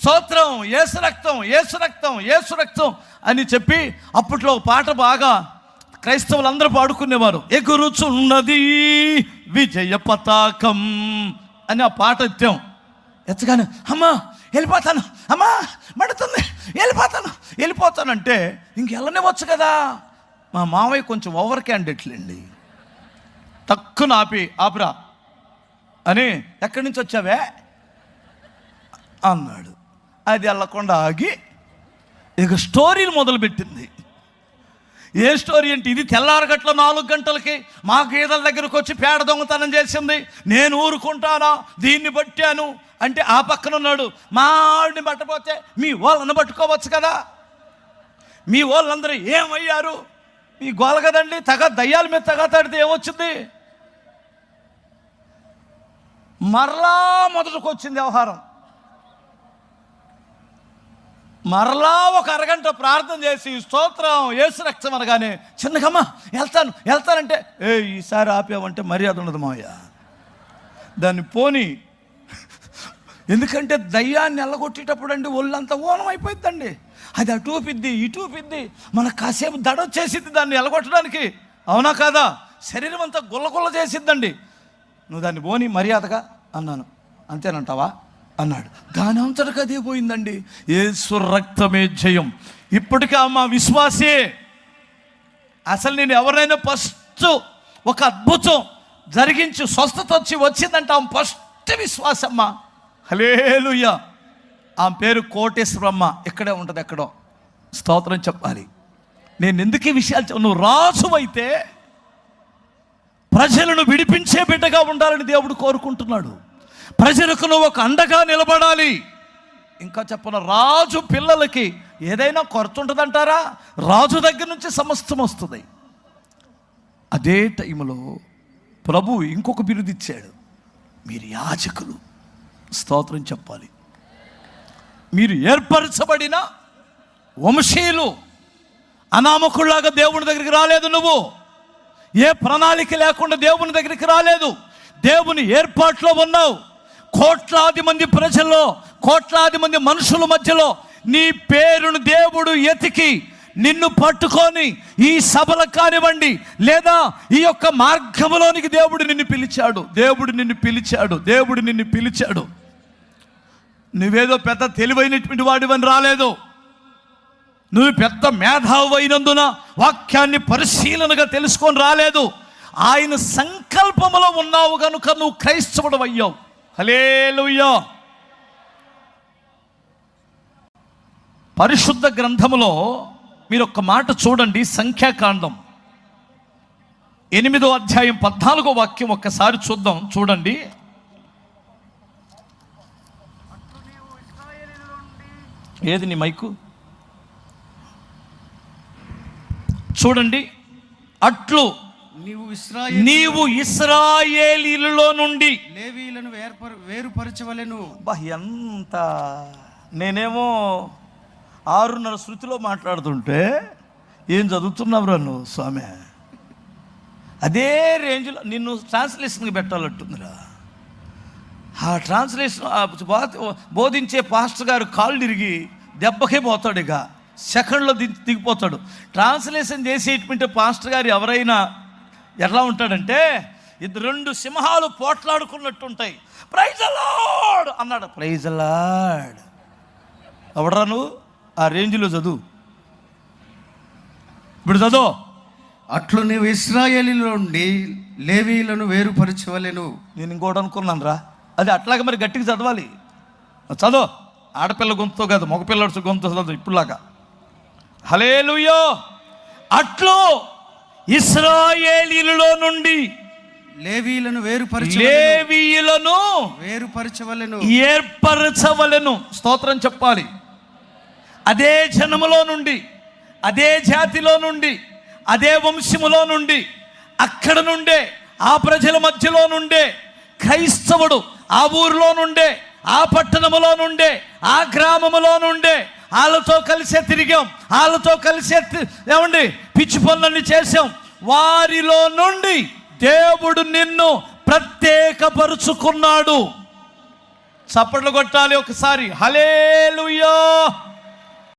స్తోత్రం, యేసు రక్తం, యేసు రక్తం, యేసు రక్తం అని చెప్పి అప్పట్లో పాట బాగా క్రైస్తవులందరూ పాడుకునేవారు. ఎగురుచున్నది విజయ పతాకం అని ఆ పాట ఎత్తగానే అమ్మా వెళ్ళిపోతాను, అమ్మా మడుతుంది, వెళ్ళిపోతానంటే ఇంకెళ్ళనివ్వచ్చు కదా. మా మావయ్య కొంచెం ఓవర్ క్యాండిడేట్లండి. తక్కువ ఆపిరా అని, ఎక్కడి నుంచి వచ్చావే అన్నాడు. అది వెళ్ళకుండా ఆగి ఇక స్టోరీలు మొదలుపెట్టింది. ఏ స్టోరీ అంటే, ఇది తెల్లారగట్ల 4 గంటలకి మా గీదల దగ్గరకు వచ్చి పేడ దొంగతనం చేసింది, నేను ఊరుకుంటానా, దీన్ని పట్టాను అంటే ఆ పక్కన ఉన్నాడు, మా ఆవిడని పట్టపోతే మీ వాళ్ళని పట్టుకోవచ్చు కదా, మీ వాళ్ళందరూ ఏమయ్యారు, మీ గోల కదండి, దయ్యాల మీద తగతాడితే ఏమొచ్చింది. మరలా మొదటికి వచ్చింది వ్యవహారం. మరలా ఒక అరగంట ప్రార్థన చేసి స్తోత్రం, యేసు రక్తం అనగానే చిన్నగమ్మా వెళ్తానంటే ఈసారి ఆపేవంటే మర్యాద ఉండదు మావయ్య, దాన్ని పోని. ఎందుకంటే దయ్యాన్ని ఎల్లగొట్టేటప్పుడు అండి ఒళ్ళంతా ఓనం అయిపోయిందండి. అది అటూపిద్ది ఇటూపిద్ది, మనకు కాసేపు దడొచ్చేసిద్ది దాన్ని ఎల్లగొట్టడానికి, అవునా కాదా? శరీరం అంతా గుల్లగుల్ల చేసిద్దండి. నువ్వు దాన్ని పోని మర్యాదగా అన్నాను. అంతేనంటావా అన్నాడు. దాని అంతటికి అదే పోయిందండి. యేసు రక్తమే జయం. ఇప్పటికే మా విశ్వాసే. అసలు నేను ఎవరైనా ఫస్ట్ ఒక అద్భుతం జరిగించి స్వస్థత వచ్చిందంటే ఆమె ఫస్ట్ విశ్వాసమ్మ. హల్లెలూయా. ఆమె పేరు కోటేశ్వరమ్మ. ఇక్కడే ఉంటుంది, ఎక్కడో. స్తోత్రం చెప్పాలి. నేను ఎందుకు ఈ విషయాలు నువ్వు రాజు అయితే ప్రజలను విడిపించే బిడ్డగా ఉండాలని దేవుడు కోరుకుంటున్నాడు. ప్రజలకు నువ్వు ఒక అండగా నిలబడాలి. ఇంకా చెప్పను, రాజు పిల్లలకి ఏదైనా కొరత ఉంటుందంటారా? రాజు దగ్గర నుంచి సమస్తం వస్తుంది. అదే టైంలో ప్రభు ఇంకొక బిరుదు ఇచ్చాడు, మీరు యాజకులు. స్తోత్రం చెప్పాలి. మీరు ఏర్పరచబడిన వంశీయులు. అనామకుల్లాగా దేవుని దగ్గరికి రాలేదు నువ్వు. ఏ ప్రణాళిక లేకుండా దేవుని దగ్గరికి రాలేదు. దేవుని ఏర్పాట్లో ఉన్నావు. కోట్లాది మంది ప్రజల్లో, కోట్లాది మంది మనుషుల మధ్యలో నీ పేరును దేవుడు ఎతికి నిన్ను పట్టుకొని ఈ సభలకు కానివ్వండి లేదా ఈ యొక్క మార్గంలోనికి దేవుడు నిన్ను పిలిచాడు. దేవుడు నిన్ను పిలిచాడు. నువ్వేదో పెద్ద తెలివైనటువంటి వాడివని రాలేదు. నువ్వు పెద్ద మేధావి అయినందున వాక్యాన్ని పరిశీలనగా తెలుసుకొని రాలేదు. ఆయన సంకల్పములో ఉన్నావు కనుక నువ్వు క్రైస్తవుడు అయ్యావు. హల్లెలూయా. పరిశుద్ధ గ్రంథములో మీరు ఒక్క మాట చూడండి. సంఖ్యాకాండం 8వ అధ్యాయం 14వ వాక్యం ఒక్కసారి చూద్దాం. చూడండి. ఏది నీ మైకు? చూడండి. అట్లు నీవు ఇశ్రాయేలీయులలో నుండి లేవీయులను వేరుపరచవలెను. ఎంత నేనేమో 6:30 శృతిలో మాట్లాడుతుంటే ఏం చదువుతున్నావురా నువ్వు స్వామి? అదే రేంజ్లో నిన్ను ట్రాన్స్లేషన్కి పెట్టాలంటుందిరా. ఆ ట్రాన్స్లేషన్ బోధించే పాస్టర్ గారు కాళ్ళు తిరిగి దెబ్బకే పోతాడు. ఇక సెకండ్లో దిగిపోతాడు. ట్రాన్స్లేషన్ చేసేటువంటి పాస్టర్ గారు ఎవరైనా ఎట్లా ఉంటాడంటే, 2 సింహాలు పోట్లాడుకున్నట్టు ఉంటాయి. ప్రైజ్ ది లార్డ్ అన్నాడు. ప్రైజ్ ది లార్డ్ ఎవడరా నువ్వు? ఆ రేంజ్లో చదువు. ఇప్పుడు చదువు. అట్లు నీవు ఇశ్రాయేలీయుల నుండి లేవీయులను వేరుపరచవలెను. నేను ఇంకోటి అనుకున్నాను రా. అది అట్లాగే మరి గట్టిగా చదవాలి. చదువు. ఆడపిల్ల గొంతుతో కాదు, మగపిల్లడు గొంతు చదువు ఇప్పుడులాగా. హల్లెలూయా. అట్లు ఇశ్రాయేలీయులలో నుండి లేవీయులను వేరుపరచవలెను, ఏర్పరచవలెను. స్తోత్రం చెప్పాలి. అదే జనములో నుండి, అదే జాతిలో నుండి, అదే వంశములో నుండి, అక్కడ నుండే, ఆ ప్రజల మధ్యలో నుండే క్రైస్తవుడు ఆ ఊరిలో నుండే, ఆ పట్టణములో నుండే, ఆ గ్రామములో నుండే వాళ్ళతో కలిసే తిరిగాం, వాళ్ళతో కలిసే ఏమండి పిచ్చి పనులన్నీ చేసాం. వారిలో నుండి దేవుడు నిన్ను ప్రత్యేకపరుచుకున్నాడు. చప్పట్లు కొట్టాలి ఒకసారి. హల్లెలూయా.